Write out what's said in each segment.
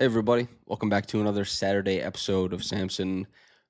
Hey, everybody. Welcome back to another Saturday episode of Samson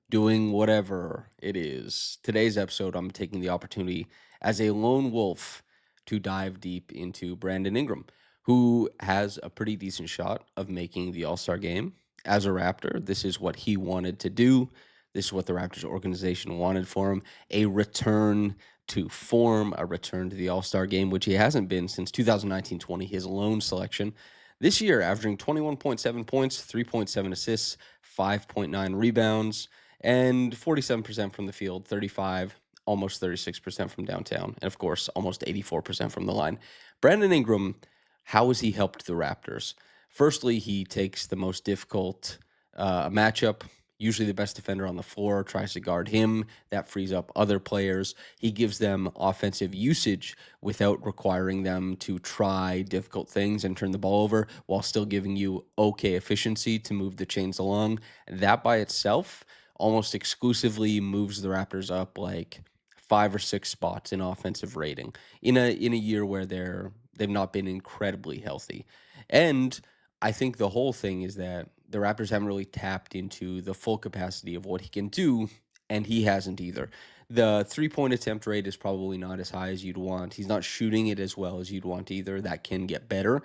doing whatever it is. Today's episode, I'm taking the opportunity as a lone wolf to dive deep into Brandon Ingram, who has a pretty decent shot of making the All Star game. As a Raptor, this is what he wanted to do. This is what the Raptors organization wanted for him, a return to form, a return to the All Star game, which he hasn't been since 2019-20, his lone selection. This year, averaging 21.7 points, 3.7 assists, 5.9 rebounds, and 47% from the field, 35, almost 36% from downtown, and of course, almost 84% from the line. Brandon Ingram, how has he helped the Raptors? Firstly, he takes the most difficult matchup, usually the best defender on the floor, tries to guard him. That frees up other players. He gives them offensive usage without requiring them to try difficult things and turn the ball over while still giving you okay efficiency to move the chains along. That by itself almost exclusively moves the Raptors up like 5 or 6 spots in offensive rating in a year where they've not been incredibly healthy. And I think the whole thing is that the Raptors haven't really tapped into the full capacity of what he can do, and he hasn't either. The 3-point attempt rate is probably not as high as you'd want. He's not shooting it as well as you'd want either. That can get better.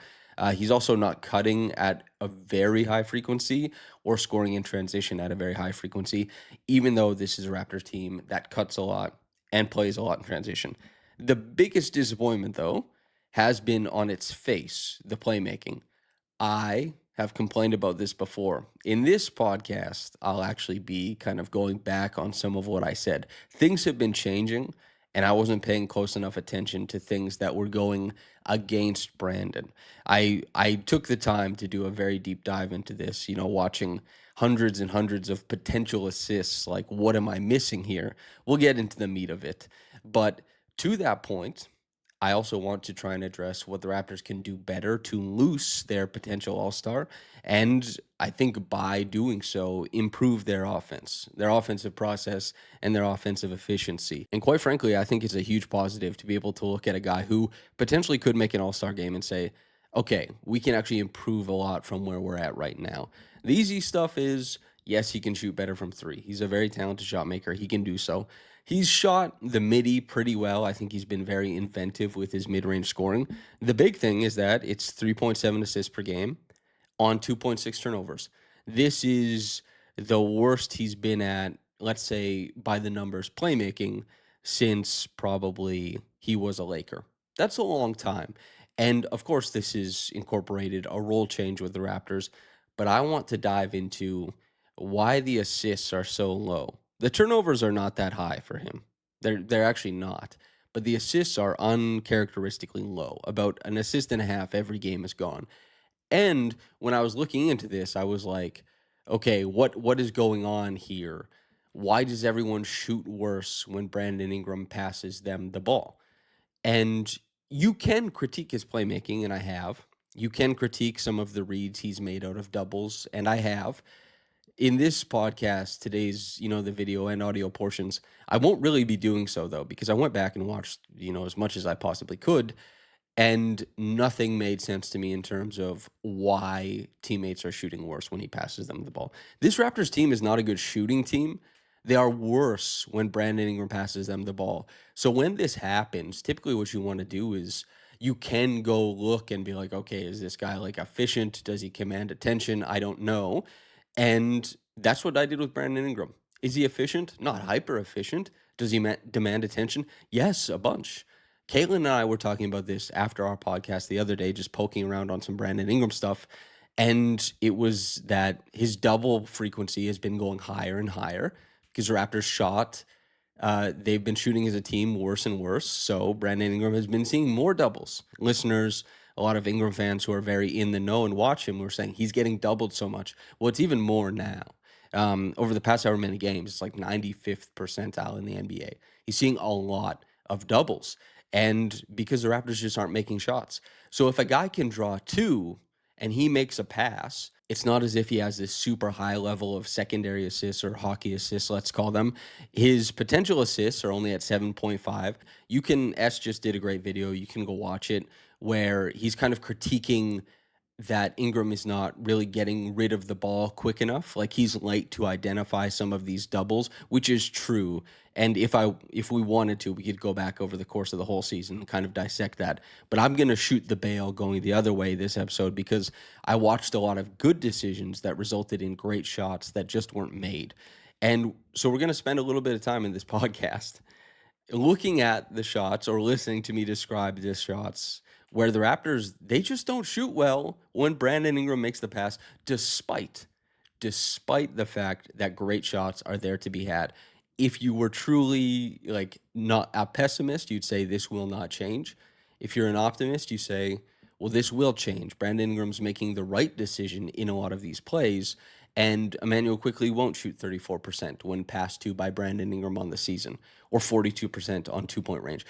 He's also not cutting at a very high frequency or scoring in transition at a very high frequency, even though this is a Raptors team that cuts a lot and plays a lot in transition. The biggest disappointment, though, has been on its face, the playmaking. I have complained about this before. In this podcast, I'll actually be kind of going back on some of what I said. Things have been changing, and I wasn't paying close enough attention to things that were going against Brandon. I took the time to do a very deep dive into this, watching hundreds and hundreds of potential assists. Like, what am I missing here? We'll get into the meat of it. But to that point, I also want to try and address what the Raptors can do better to loose their potential all star. And I think by doing so, improve their offense, their offensive process, and their offensive efficiency. And quite frankly, I think it's a huge positive to be able to look at a guy who potentially could make an all star game and say, okay, we can actually improve a lot from where we're at right now. The easy stuff is, yes, he can shoot better from three. He's a very talented shot maker. He can do so. He's shot the midi pretty well. I think he's been very inventive with his mid-range scoring. The big thing is that it's 3.7 assists per game on 2.6 turnovers. This is the worst he's been at, let's say, by the numbers, playmaking since probably he was a Laker. That's a long time. And of course, this is incorporated a role change with the Raptors, but I want to dive into why the assists are so low. The turnovers are not that high for him. They're actually not. But the assists are uncharacteristically low. About an assist and a half every game is gone. And when I was looking into this, I was like, okay, what is going on here? Why does everyone shoot worse when Brandon Ingram passes them the ball? And you can critique his playmaking, and I have. You can critique some of the reads he's made out of doubles, and I have. In this podcast, today's, the video and audio portions, I won't really be doing so though, because I went back and watched, as much as I possibly could, and nothing made sense to me in terms of why teammates are shooting worse when he passes them the ball. This Raptors team is not a good shooting team. They are worse when Brandon Ingram passes them the ball. So when this happens, typically what you want to do is you can go look and be like, okay, is this guy like efficient? Does he command attention? I don't know. And that's what I did with Brandon Ingram. Is he efficient? Not hyper efficient. Does he demand attention? Yes, a bunch. Caitlin and I were talking about this after our podcast the other day, just poking around on some Brandon Ingram stuff. And it was that his double frequency has been going higher and higher because Raptors shot. They've been shooting as a team worse and worse. So Brandon Ingram has been seeing more doubles. Listeners, a lot of Ingram fans who are very in the know and watch him were saying he's getting doubled so much. Well, it's even more now. Over the past however many games, it's like 95th percentile in the NBA. He's seeing a lot of doubles. And because the Raptors just aren't making shots. So if a guy can draw two and he makes a pass, it's not as if he has this super high level of secondary assists or hockey assists, let's call them. His potential assists are only at 7.5. S just did a great video. You can go watch it where he's kind of critiquing that Ingram is not really getting rid of the ball quick enough. Like he's late to identify some of these doubles, which is true. And if we wanted to, we could go back over the course of the whole season and kind of dissect that. But I'm gonna shoot the bail going the other way this episode because I watched a lot of good decisions that resulted in great shots that just weren't made. And so we're gonna spend a little bit of time in this podcast looking at the shots or listening to me describe the shots where the Raptors they just don't shoot well when Brandon Ingram makes the pass despite the fact that great shots are there to be had. If you were truly like not a pessimist, you'd say this will not change. If you're an optimist, you say, well, this will change. Brandon Ingram's making the right decision in a lot of these plays, and Emmanuel quickly won't shoot 34% when passed to by Brandon Ingram on the season, or 42% on 2 point range.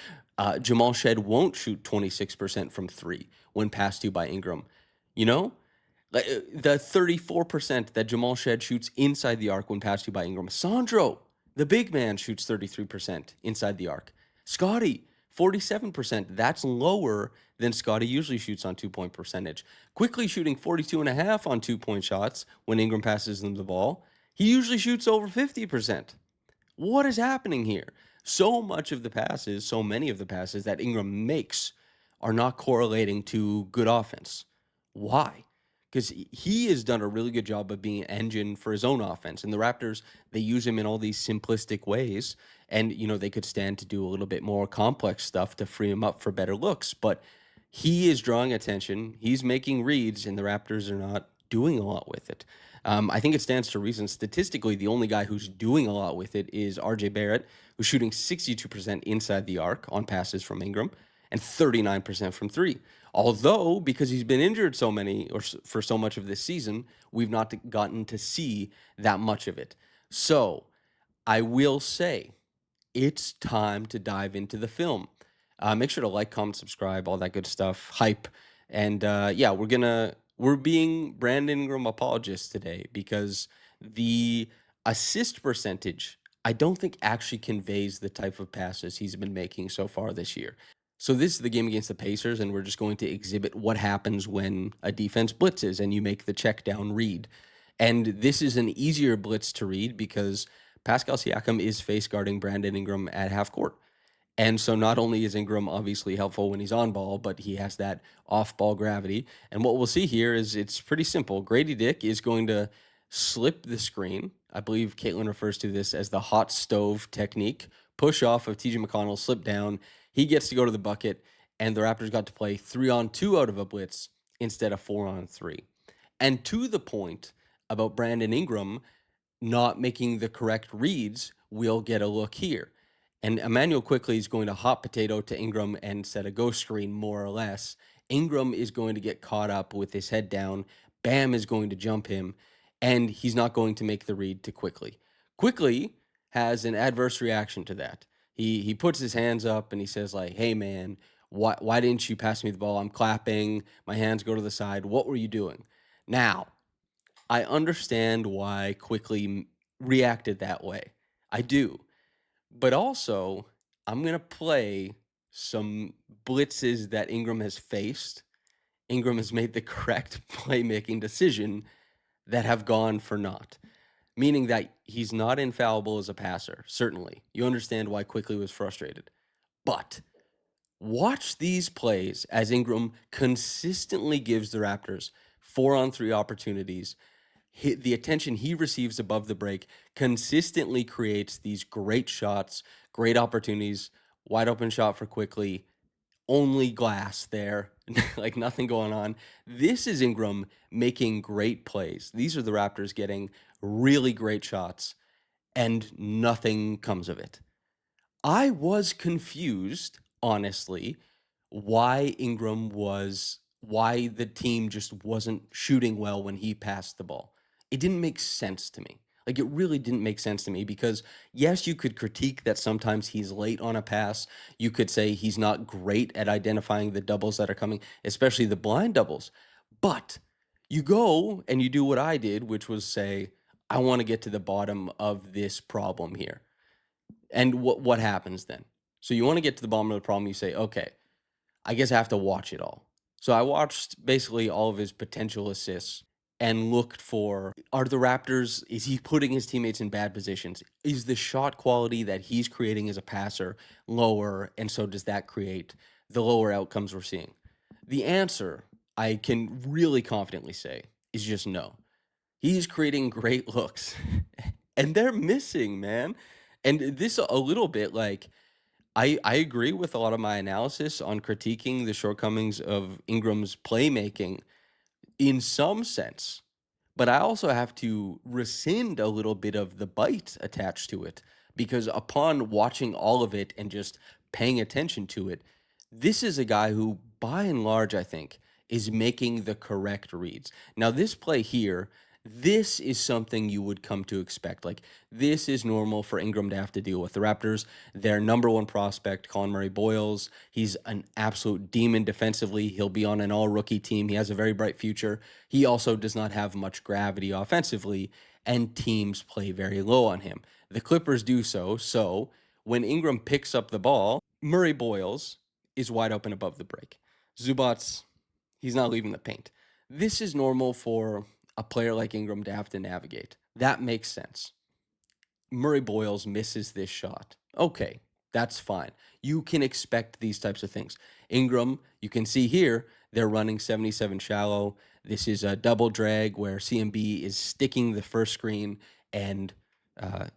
Jamal Shed won't shoot 26% from three when passed to by Ingram. You know, the 34% that Jamal Shed shoots inside the arc when passed to by Ingram. Sandro, the big man, shoots 33% inside the arc. Scotty, 47%. That's lower than Scotty usually shoots on 2 point percentage. Quickly shooting 42.5 on 2 point shots when Ingram passes them the ball. He usually shoots over 50%. What is happening here? So much of the passes, so many of the passes that Ingram makes are not correlating to good offense. Why? Because he has done a really good job of being an engine for his own offense. And the Raptors, they use him in all these simplistic ways. And, they could stand to do a little bit more complex stuff to free him up for better looks. But he is drawing attention. He's making reads, and the Raptors are not doing a lot with it. I think it stands to reason statistically, the only guy who's doing a lot with it is RJ Barrett, who's shooting 62% inside the arc on passes from Ingram and 39% from three. Although, because he's been injured so many or for so much of this season, we've not gotten to see that much of it. So I will say it's time to dive into the film. Make sure to like, comment, subscribe, all that good stuff, hype. And yeah, we're being Brandon Ingram apologists today because the assist percentage I don't think actually conveys the type of passes he's been making so far this year. So this is the game against the Pacers, and we're just going to exhibit what happens when a defense blitzes and you make the check down read. And this is an easier blitz to read because Pascal Siakam is face guarding Brandon Ingram at half court. And so not only is Ingram obviously helpful when he's on ball, but he has that off ball gravity. And what we'll see here is it's pretty simple. Grady Dick is going to slip the screen. I believe Caitlin refers to this as the hot stove technique. Push off of TJ McConnell, slip down. He gets to go to the bucket, and the Raptors got to play 3-on-2 out of a blitz instead of 4-on-3. And to the point about Brandon Ingram not making the correct reads, we'll get a look here. And Emmanuel quickly is going to hot potato to Ingram and set a ghost screen, more or less. Ingram is going to get caught up with his head down. Bam is going to jump him, and he's not going to make the read to Quickly. Quickly has an adverse reaction to that. He puts his hands up and he says, like, hey, man, why didn't you pass me the ball? I'm clapping. My hands go to the side. What were you doing? Now, I understand why Quickly reacted that way. I do. But also, I'm going to play some blitzes that Ingram has faced. Ingram has made the correct playmaking decision that have gone for naught, meaning that he's not infallible as a passer, certainly. You understand why Quickly was frustrated. But watch these plays as Ingram consistently gives the Raptors 4-on-3 opportunities. The attention he receives above the break consistently creates these great shots, great opportunities, wide open shot for Quickly, only glass there, like nothing going on. This is Ingram making great plays. These are the Raptors getting really great shots, and nothing comes of it. I was confused, honestly, why the team just wasn't shooting well when he passed the ball. It didn't make sense to me. Like, it really didn't make sense to me because, yes, you could critique that sometimes he's late on a pass. You could say he's not great at identifying the doubles that are coming, especially the blind doubles. But you go and you do what I did, which was say, I want to get to the bottom of this problem here. And what happens then? So you want to get to the bottom of the problem, you say, okay, I guess I have to watch it all. So I watched basically all of his potential assists and looked for, are the Raptors, is he putting his teammates in bad positions? Is the shot quality that he's creating as a passer lower? And so does that create the lower outcomes we're seeing? The answer, I can really confidently say, is just no. He's creating great looks and they're missing, man. And this a little bit like, I agree with a lot of my analysis on critiquing the shortcomings of Ingram's playmaking in some sense, but I also have to rescind a little bit of the bite attached to it because upon watching all of it and just paying attention to it, this is a guy who, by and large, I think, is making the correct reads. Now, this play here, this is something you would come to expect. Like, this is normal for Ingram to have to deal with. The Raptors, their number one prospect, Colin Murray Boyles, he's an absolute demon defensively. He'll be on an all rookie team. He has a very bright future. He also does not have much gravity offensively, and teams play very low on him. The Clippers do so. So when Ingram picks up the ball, Murray Boyles is wide open above the break. Zubats, he's not leaving the paint. This is normal for a player like Ingram to have to navigate. That makes sense. Murray Boyles misses this shot. Okay, that's fine. You can expect these types of things. Ingram, you can see here, they're running 77 shallow. This is a double drag where CMB is sticking the first screen and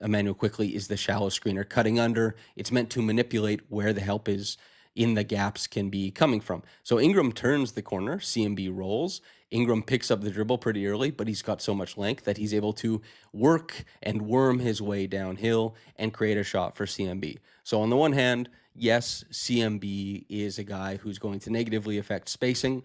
Emmanuel quickly is the shallow screener cutting under. It's meant to manipulate where the help is in the gaps can be coming from. So Ingram turns the corner, CMB rolls. Ingram picks up the dribble pretty early, but he's got so much length that he's able to work and worm his way downhill and create a shot for CMB. So on the one hand, yes, CMB is a guy who's going to negatively affect spacing.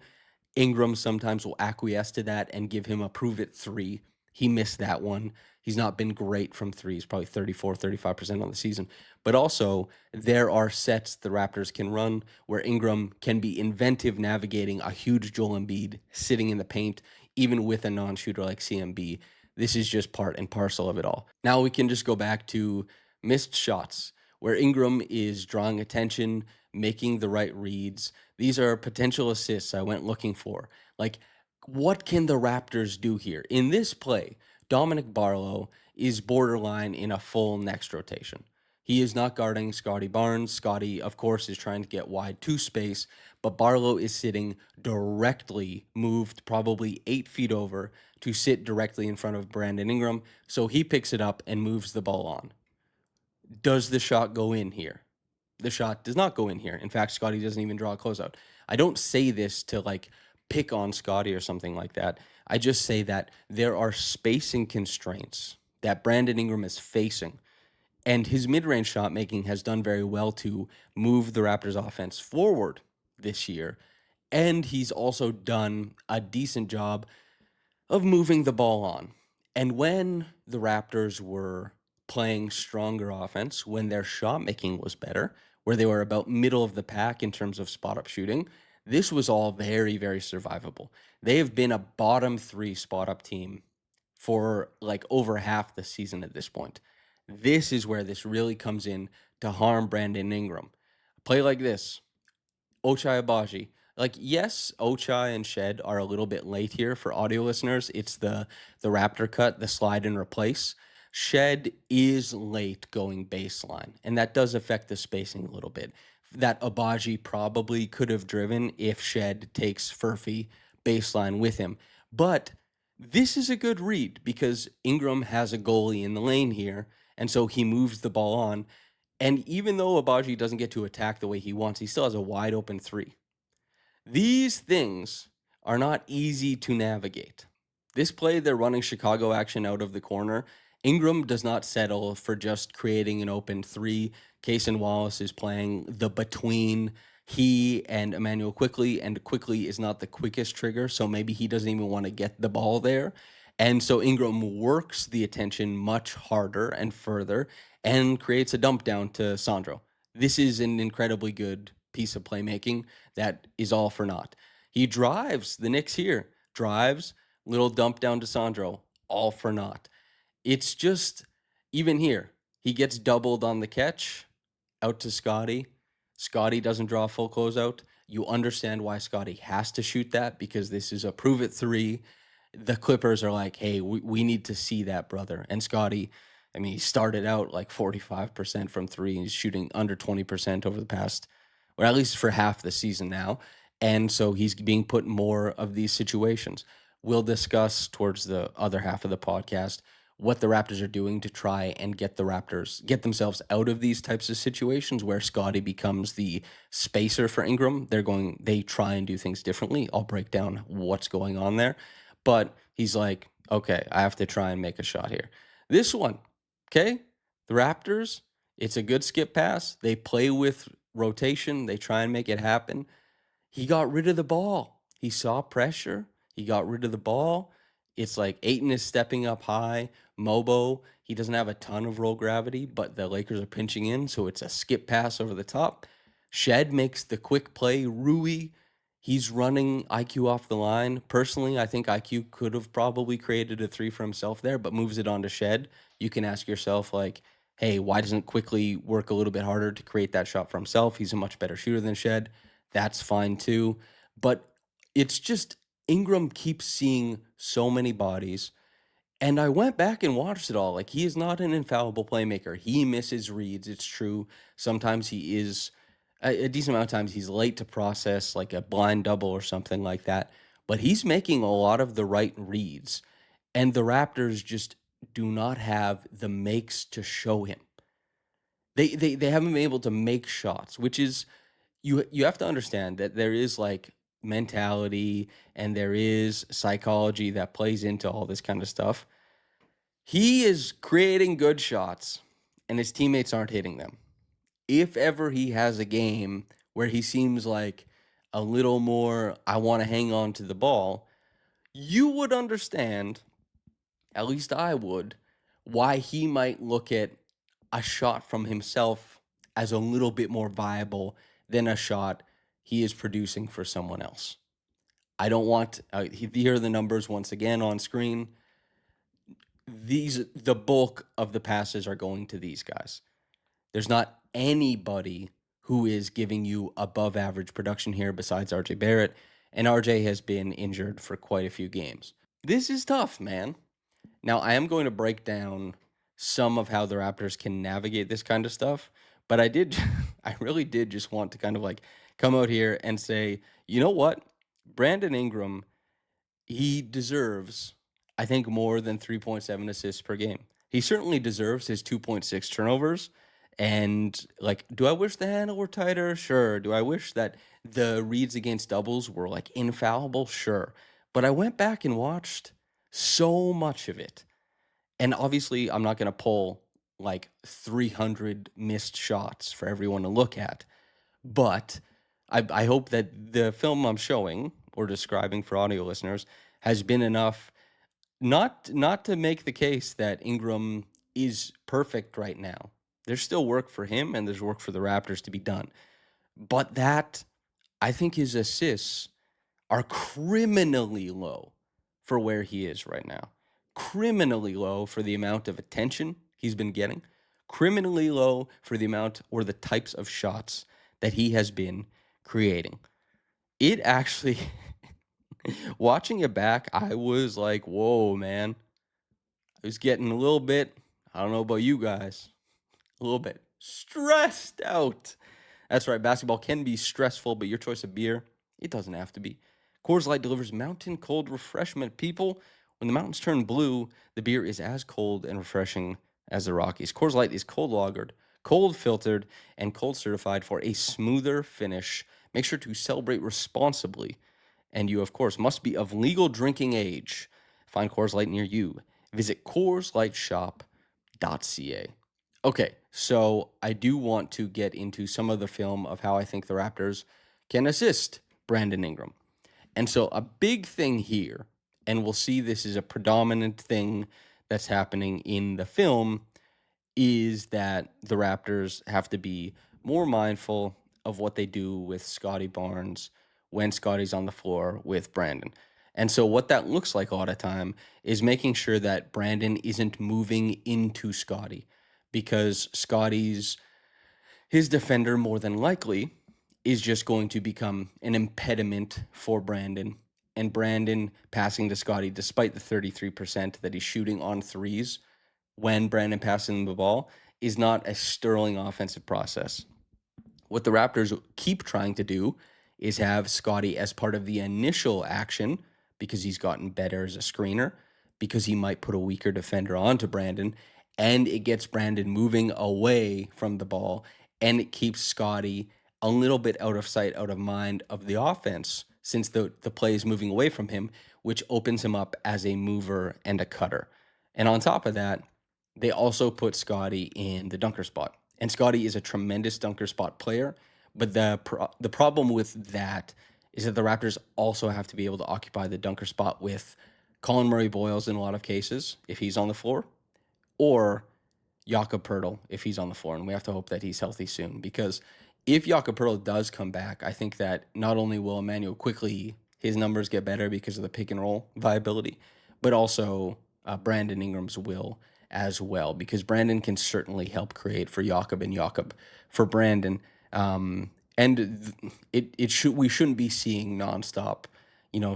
Ingram sometimes will acquiesce to that and give him a prove it three. He missed that one. He's not been great from threes, probably 34, 35% on the season. But also, there are sets the Raptors can run where Ingram can be inventive navigating a huge Joel Embiid sitting in the paint, even with a non shooter like CMB. This is just part and parcel of it all. Now we can just go back to missed shots where Ingram is drawing attention, making the right reads. These are potential assists I went looking for. Like, what can the Raptors do here? In this play, Dominic Barlow is borderline in a full next rotation. He is not guarding Scotty Barnes. Scotty, of course, is trying to get wide to space, but Barlow is sitting directly, moved probably 8 feet over to sit directly in front of Brandon Ingram. So he picks it up and moves the ball on. Does the shot go in here? The shot does not go in here. In fact, Scotty doesn't even draw a closeout. I don't say this to like pick on Scotty or something like that. I just say that there are spacing constraints that Brandon Ingram is facing. And his mid range shot making has done very well to move the Raptors offense forward this year. And he's also done a decent job of moving the ball on. And when the Raptors were playing stronger offense, when their shot making was better, where they were about middle of the pack in terms of spot up shooting, this was all very, very survivable. They have been a bottom three spot up team for like over half the season at this point. This is where this really comes in to harm Brandon Ingram. A play like this, Ochai Abaji. Like, yes, Ochai and Shed are a little bit late here for audio listeners. It's the Raptor cut, the slide and replace. Shed is late going baseline, and that does affect the spacing a little bit. That Abaji probably could have driven if Shed takes Furphy baseline with him. But this is a good read because Ingram has a goalie in the lane here, and so he moves the ball on. And even though Abaji doesn't get to attack the way he wants, he still has a wide open three. These things are not easy to navigate. This play, they're running Chicago action out of the corner. Ingram does not settle for just creating an open three. Kaysen Wallace is playing the between he and Emmanuel Quickly, and Quickly is not the quickest trigger, so maybe he doesn't even want to get the ball there. And so Ingram works the attention much harder and further and creates a dump down to Sandro. This is an incredibly good piece of playmaking that is all for naught. He drives the Knicks here, drives, little dump down to Sandro, all for naught. It's just, even here, he gets doubled on the catch, out to Scotty. Scotty doesn't draw a full closeout. You understand why Scotty has to shoot that because this is a prove it three. The Clippers are like, hey, we need to see that, brother. And Scotty, I mean, he started out like 45% from three, and he's shooting under 20% over the past, or at least for half the season now. And so he's being put in more of these situations. We'll discuss towards the other half of the podcast what the Raptors are doing to try and get themselves out of these types of situations where Scotty becomes the spacer for Ingram. They try and do things differently. I'll break down what's going on there. But he's like, okay, I have to try and make a shot here. This one, okay, the Raptors, it's a good skip pass. They play with rotation, they try and make it happen. He got rid of the ball. He saw pressure. He got rid of the ball. It's like Ayton is stepping up high. Mobo, he doesn't have a ton of roll gravity, but the Lakers are pinching in, so it's a skip pass over the top. Shed makes the quick play. Rui, he's running IQ off the line. Personally, I think IQ could have probably created a three for himself there, but moves it on to Shed. You can ask yourself, like, hey, why doesn't Quickly work a little bit harder to create that shot for himself? He's a much better shooter than Shed. That's fine too. But it's just Ingram keeps seeing so many bodies. And I went back and watched it all. Like, he is not an infallible playmaker. He misses reads. It's true. Sometimes he is, a decent amount of times, he's late to process, like a blind double or something like that. But he's making a lot of the right reads. And the Raptors just do not have the makes to show him. They haven't been able to make shots, which is you have to understand that there is like mentality and there is psychology that plays into all this kind of stuff. He is creating good shots and his teammates aren't hitting them. If ever he has a game where he seems like a little more, I want to hang on to the ball, you would understand, at least I would, why he might look at a shot from himself as a little bit more viable than a shot he is producing for someone else. I don't want, here are the numbers once again on screen. The bulk of the passes are going to these guys. There's not anybody who is giving you above average production here besides RJ Barrett, and RJ has been injured for quite a few games. This is tough, man. Now, I am going to break down some of how the Raptors can navigate this kind of stuff, but I really did just want to kind of like come out here and say, you know what? Brandon Ingram, he deserves, I think, more than 3.7 assists per game. He certainly deserves his 2.6 turnovers. And like, do I wish the handle were tighter? Sure. Do I wish that the reads against doubles were like infallible? Sure. But I went back and watched so much of it. And obviously, I'm not going to pull like 300 missed shots for everyone to look at. But I hope that the film I'm showing or describing for audio listeners has been enough not to make the case that Ingram is perfect right now. There's still work for him and there's work for the Raptors to be done. But that, I think his assists are criminally low for where he is right now. Criminally low for the amount of attention he's been getting. Criminally low for the amount or the types of shots that he has been creating. It actually, watching it back, I was like, whoa, man. I was getting a little bit, I don't know about you guys, a little bit stressed out. That's right, basketball can be stressful, but your choice of beer, it doesn't have to be. Coors Light delivers mountain cold refreshment. People, when the mountains turn blue, the beer is as cold and refreshing as the Rockies. Coors Light is cold lagered, cold filtered, and cold certified for a smoother finish. Make sure to celebrate responsibly. And you, of course, must be of legal drinking age. Find Coors Light near you. Visit CoorsLightShop.ca. Okay, so I do want to get into some of the film of how I think the Raptors can assist Brandon Ingram. And so a big thing here, and we'll see this is a predominant thing that's happening in the film, is that the Raptors have to be more mindful of what they do with Scotty Barnes when Scotty's on the floor with Brandon. And so what that looks like a lot of time is making sure that Brandon isn't moving into Scotty because Scotty's his defender more than likely is just going to become an impediment for Brandon. And Brandon passing to Scotty, despite the 33% that he's shooting on threes when Brandon passes him the ball, is not a sterling offensive process. What the Raptors keep trying to do is have Scotty as part of the initial action because he's gotten better as a screener, because he might put a weaker defender onto Brandon, and it gets Brandon moving away from the ball, and it keeps Scotty a little bit out of sight, out of mind of the offense since the play is moving away from him, which opens him up as a mover and a cutter. And on top of that, they also put Scotty in the dunker spot. And Scotty is a tremendous dunker spot player, but the problem with that is that the Raptors also have to be able to occupy the dunker spot with Colin Murray-Boyles in a lot of cases if he's on the floor, or Jakob Poeltl if he's on the floor, and we have to hope that he's healthy soon. Because if Jakob Poeltl does come back, I think that not only will Emmanuel quickly his numbers get better because of the pick and roll viability, but also Brandon Ingram's will as well, because Brandon can certainly help create for Jakob and Jakob for Brandon. And we shouldn't be seeing nonstop,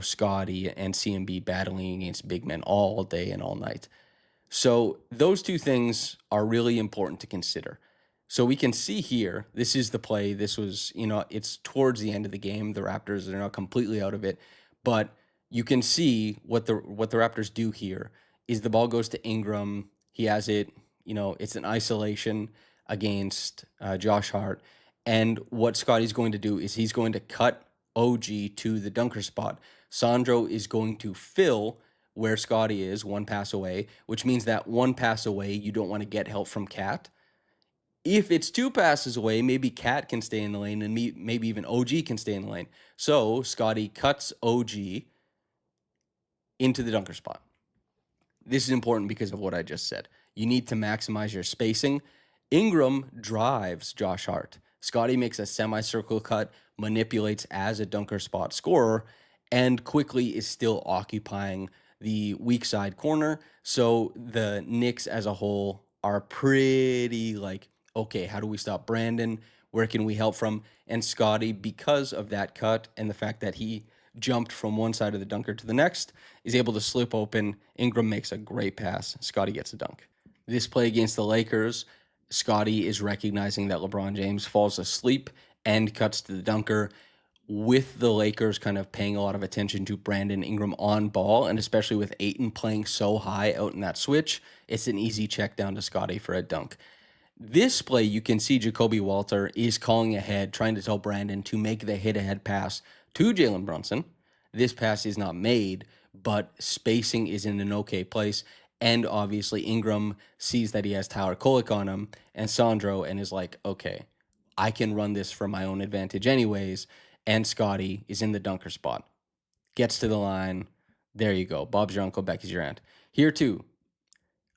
Scotty and CMB battling against big men all day and all night. So those two things are really important to consider. So we can see here, this is the play. This was, it's towards the end of the game. The Raptors are not completely out of it, but you can see what the Raptors do here is the ball goes to Ingram. He has it, it's an isolation against Josh Hart. And what Scotty's going to do is he's going to cut OG to the dunker spot. Sandro is going to fill where Scotty is, one pass away, which means that one pass away, you don't want to get help from Cat. If it's two passes away, maybe Cat can stay in the lane and maybe even OG can stay in the lane. So Scotty cuts OG into the dunker spot. This is important because of what I just said. You need to maximize your spacing. Ingram drives Josh Hart. Scotty makes a semicircle cut, manipulates as a dunker spot scorer, and quickly is still occupying the weak side corner. So the Knicks as a whole are pretty okay, how do we stop Brandon? Where can we help from? And Scotty, because of that cut and the fact that he jumped from one side of the dunker to the next, is able to slip open. Ingram makes a great pass. Scotty gets a dunk. This play against the Lakers, Scotty is recognizing that LeBron James falls asleep and cuts to the dunker, with the Lakers kind of paying a lot of attention to Brandon Ingram on ball, and especially with Ayton playing so high out in that switch, it's an easy check down to Scotty for a dunk. This play, you can see Jacoby Walter is calling ahead, trying to tell Brandon to make the hit-ahead pass to Jalen Brunson. This pass is not made, but spacing is in an okay place. And obviously, Ingram sees that he has Tyler Kolek on him and Sandro and is like, okay, I can run this for my own advantage anyways. And Scotty is in the dunker spot. Gets to the line. There you go. Bob's your uncle, Becky's your aunt. Here, too.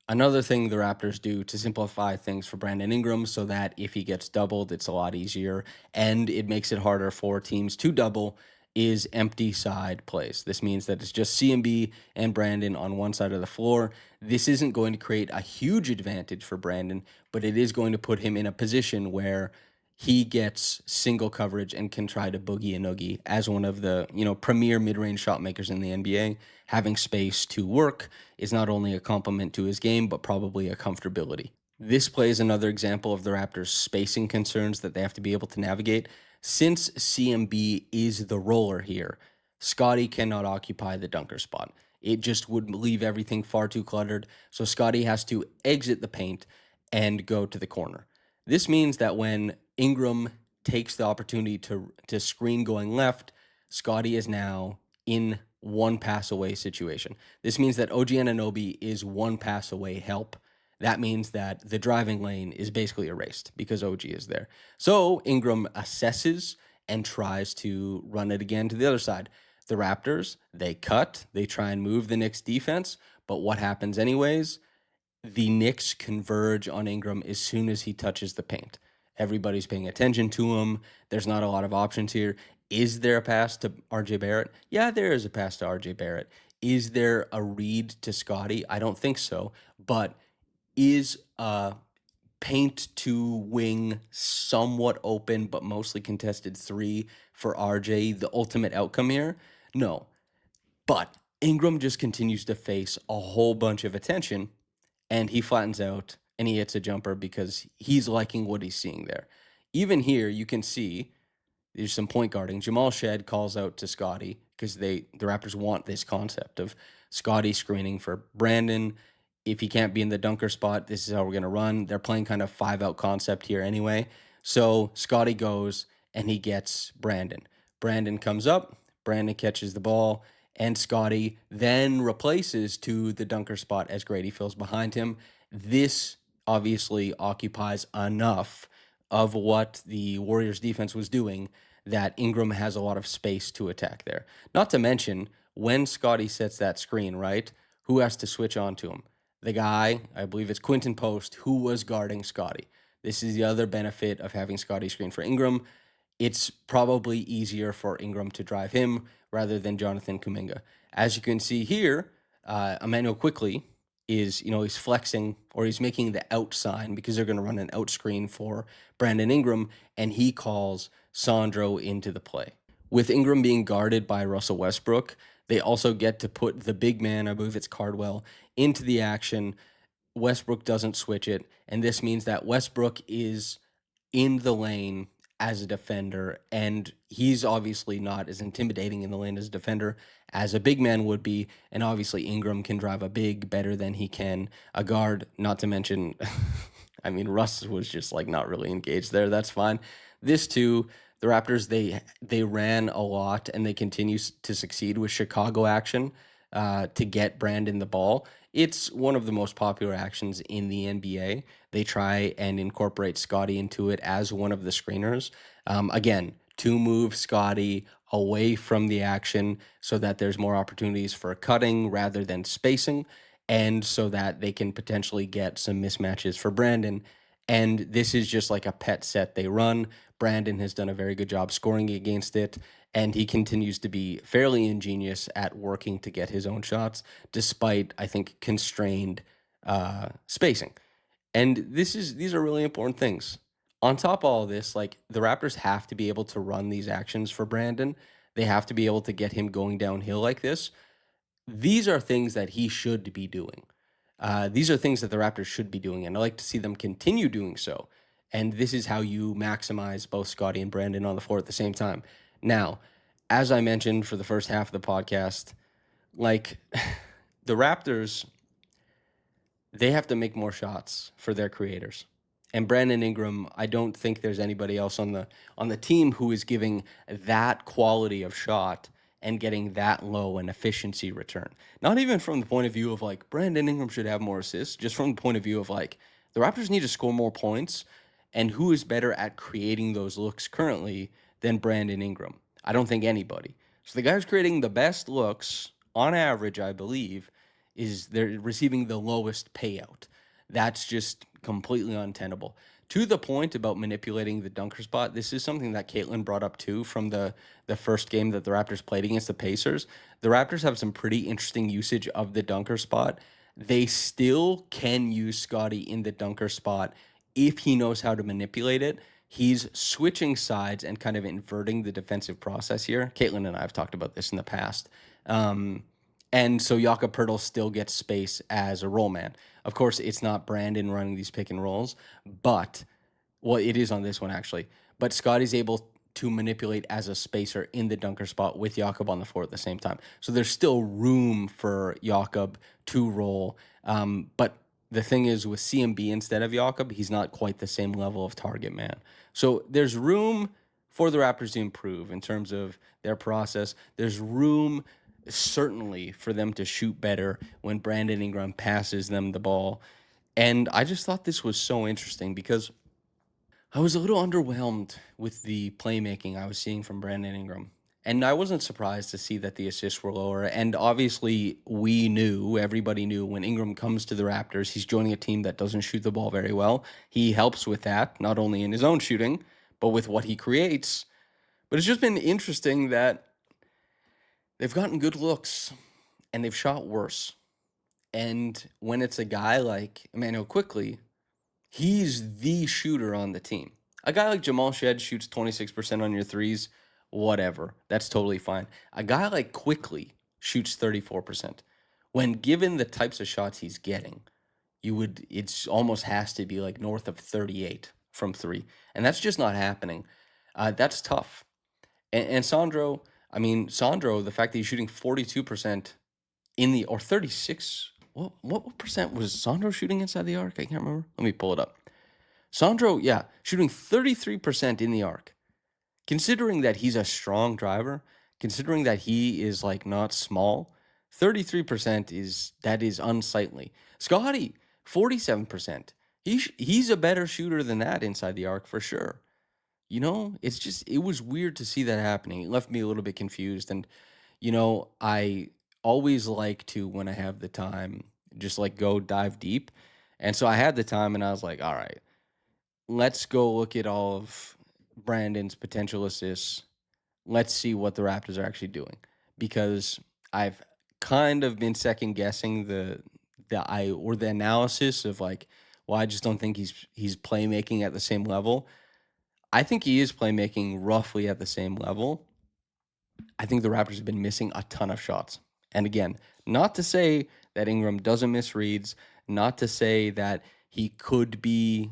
Another thing the Raptors do to simplify things for Brandon Ingram so that if he gets doubled, it's a lot easier and it makes it harder for teams to double is empty side plays. This means that it's just CMB and Brandon on one side of the floor. This isn't going to create a huge advantage for Brandon, but it is going to put him in a position where he gets single coverage and can try to boogie and oogie as one of the, premier mid-range shot makers in the NBA. Having space to work is not only a compliment to his game, but probably a comfortability. This play is another example of the Raptors' spacing concerns that they have to be able to navigate. Since CMB is the roller here, Scotty cannot occupy the dunker spot. It just would leave everything far too cluttered, so Scotty has to exit the paint and go to the corner. This means that when Ingram takes the opportunity to screen going left, Scotty is now in one pass away situation. This means that OG Anunoby is one pass away help. That means that the driving lane is basically erased because OG is there. So Ingram assesses and tries to run it again to the other side. The Raptors, they cut, they try and move the Knicks defense, but what happens anyways? The Knicks converge on Ingram as soon as he touches the paint. Everybody's paying attention to him. There's not a lot of options here. Is there a pass to RJ Barrett? Yeah, there is a pass to RJ Barrett. Is there a read to Scotty? I don't think so. But is a paint to wing somewhat open, but mostly contested three for RJ the ultimate outcome here? No. But Ingram just continues to face a whole bunch of attention and he flattens out and he hits a jumper because he's liking what he's seeing there. Even here, you can see there's some point guarding. Jamal Shed calls out to Scotty because the Raptors want this concept of Scotty screening for Brandon. If he can't be in the dunker spot, this is how we're going to run. They're playing kind of 5-out concept here anyway. So Scotty goes and he gets Brandon. Brandon comes up, Brandon catches the ball, and Scotty then replaces to the dunker spot as Grady fills behind him. This obviously occupies enough of what the Warriors defense was doing that Ingram has a lot of space to attack there. Not to mention, when Scotty sets that screen, right, who has to switch on to him? The guy, I believe it's Quinton Post, who was guarding Scotty. This is the other benefit of having Scotty screen for Ingram. It's probably easier for Ingram to drive him rather than Jonathan Kuminga. As you can see here, Emmanuel Quickly is, he's flexing or he's making the out sign because they're going to run an out screen for Brandon Ingram, and he calls Sandro into the play. With Ingram being guarded by Russell Westbrook, they also get to put the big man, I believe it's Cardwell, into the action. Westbrook doesn't switch it, and this means that Westbrook is in the lane as a defender, and he's obviously not as intimidating in the lane as a defender as a big man would be, and obviously Ingram can drive a big better than he can a guard, not to mention, I mean, Russ was just like not really engaged there. That's fine. This too, the Raptors, they ran a lot, and they continue to succeed with Chicago action to get Brandon the ball. It's one of the most popular actions in the NBA. They try and incorporate Scotty into it as one of the screeners. Again, to move Scotty away from the action so that there's more opportunities for cutting rather than spacing, and so that they can potentially get some mismatches for Brandon. And this is just like a pet set they run. Brandon has done a very good job scoring against it, and he continues to be fairly ingenious at working to get his own shots, despite, I think, constrained spacing. And these are really important things. On top of all this, like the Raptors have to be able to run these actions for Brandon. They have to be able to get him going downhill like this. These are things that he should be doing. These are things that the Raptors should be doing, and I like to see them continue doing so. And this is how you maximize both Scotty and Brandon on the floor at the same time. Now, as I mentioned for the first half of the podcast, like the Raptors, they have to make more shots for their creators. And Brandon Ingram, I don't think there's anybody else on the team who is giving that quality of shot and getting that low an efficiency return. Not even from the point of view of like Brandon Ingram should have more assists, just from the point of view of like the Raptors need to score more points, and who is better at creating those looks currently than Brandon Ingram? I don't think anybody. So the guy who's creating the best looks on average, I believe, is they're receiving the lowest payout. That's just completely untenable. To the point about manipulating the dunker spot, this is something that Caitlin brought up too from the first game that the Raptors played against the Pacers. The Raptors have some pretty interesting usage of the dunker spot. They still can use Scotty in the dunker spot if he knows how to manipulate it. He's switching sides and kind of inverting the defensive process here. Caitlin and I have talked about this in the past. And so Jakob Pertl still gets space as a roll man. Of course, it's not Brandon running these pick and rolls, but, well, it is on this one actually. But Scotty's able to manipulate as a spacer in the dunker spot with Jakob on the floor at the same time. So there's still room for Jakob to roll. But the thing is, with CMB instead of Jakob, he's not quite the same level of target man. So there's room for the Raptors to improve in terms of their process. There's room certainly for them to shoot better when Brandon Ingram passes them the ball. And I just thought this was so interesting because I was a little underwhelmed with the playmaking I was seeing from Brandon Ingram. And I wasn't surprised to see that the assists were lower. And obviously, everybody knew when Ingram comes to the Raptors, he's joining a team that doesn't shoot the ball very well. He helps with that, not only in his own shooting, but with what he creates. But it's just been interesting that they've gotten good looks and they've shot worse. And when it's a guy like Emmanuel Quickly, He's the shooter on the team. A guy like Jamal Shed shoots 26% on your threes, whatever. That's totally fine. A guy like Quickly shoots 34%. When given the types of shots he's getting, it's almost has to be like north of 38 from three. And that's just not happening. That's tough. And Sandro, Sandro, the fact that he's shooting 42% or 36. What percent was Sandro shooting inside the arc? I can't remember. Let me pull it up. Sandro, yeah, shooting 33% in the arc. Considering that he's a strong driver, considering that he is like not small, 33% is unsightly. Scotty, 47%. He's a better shooter than that inside the arc for sure. It was weird to see that happening. It left me a little bit confused. And, I always like to, when I have the time, just like go dive deep. And so I had the time and I was like, all right, let's go look at all of Brandon's potential assists. Let's see what the Raptors are actually doing. Because I've kind of been second guessing the analysis of like, well, I just don't think he's playmaking at the same level. I think he is playmaking roughly at the same level. I think the Raptors have been missing a ton of shots. And again, not to say that Ingram doesn't miss reads, not to say that he could be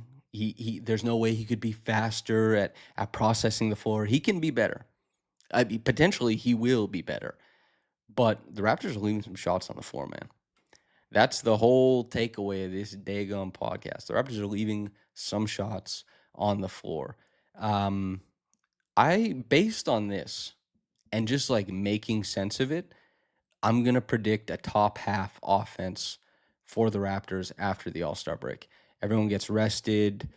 there's no way he could be faster at processing the floor. He can be better. Potentially he will be better. But the Raptors are leaving some shots on the floor, man. That's the whole takeaway of this Daygum podcast. The Raptors are leaving some shots on the floor. Based on this and just like making sense of it, I'm going to predict a top half offense for the Raptors after the All-Star break. Everyone gets rested,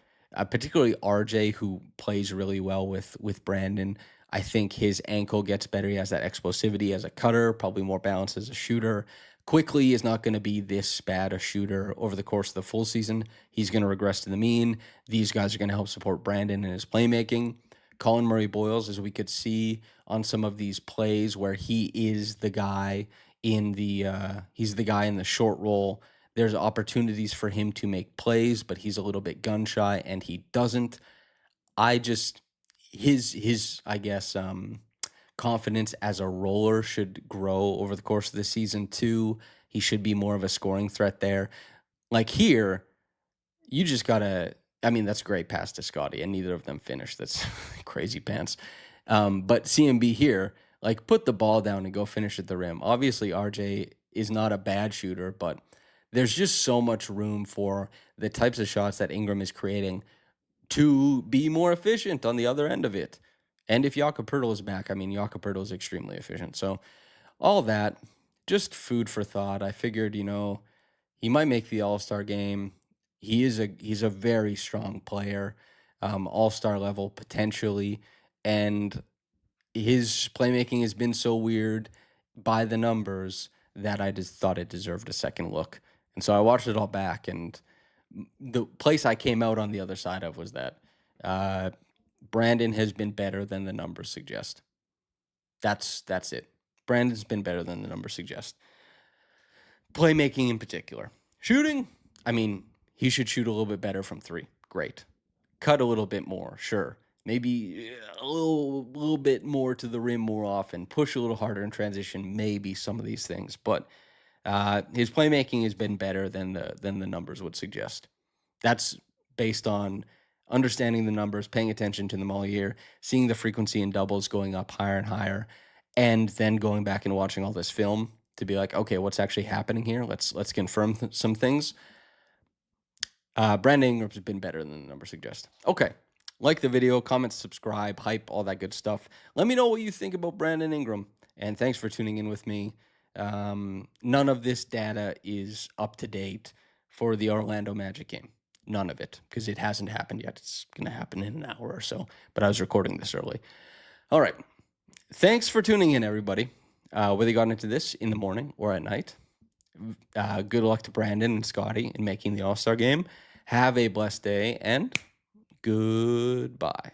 particularly RJ, who plays really well with Brandon. I think his ankle gets better. He has that explosivity as a cutter, probably more balance as a shooter. Quickly is not going to be this bad a shooter over the course of the full season. He's going to regress to the mean. These guys are going to help support Brandon in his playmaking. Colin Murray-Boyles, as we could see on some of these plays where he is the guy he's the guy in the short roll. There's opportunities for him to make plays, but he's a little bit gun shy and he doesn't. His confidence as a roller should grow over the course of the season too. He should be more of a scoring threat there. Like here, you just gotta. That's a great pass to Scotty, and neither of them finished. That's crazy pants. But CMB here, like, put the ball down and go finish at the rim. Obviously, RJ is not a bad shooter, but there's just so much room for the types of shots that Ingram is creating to be more efficient on the other end of it. And if Jakob Poeltl is back, Jakob Poeltl is extremely efficient. So all that, just food for thought. I figured, he might make the All-Star game. He's a very strong player, All-Star level potentially, and his playmaking has been so weird by the numbers that I just thought it deserved a second look. And so I watched it all back, and the place I came out on the other side of was that Brandon has been better than the numbers suggest. That's it. Brandon's been better than the numbers suggest. Playmaking in particular. Shooting, he should shoot a little bit better from three. Great. Cut a little bit more, sure. Maybe a little bit more to the rim more often. Push a little harder in transition, maybe some of these things. But his playmaking has been better than the numbers would suggest. That's based on understanding the numbers, paying attention to them all year, seeing the frequency in doubles going up higher and higher, and then going back and watching all this film to be like, okay, what's actually happening here? Let's confirm some things. Brandon Ingram's been better than the numbers suggest. Okay. Like the video, comment, subscribe, hype, all that good stuff. Let me know what you think about Brandon Ingram. And thanks for tuning in with me. None of this data is up to date for the Orlando Magic game. None of it, because it hasn't happened yet. It's going to happen in an hour or so. But I was recording this early. All right. Thanks for tuning in, everybody. Whether you got into this in the morning or at night. Good luck to Brandon and Scotty in making the All-Star game. Have a blessed day, and goodbye.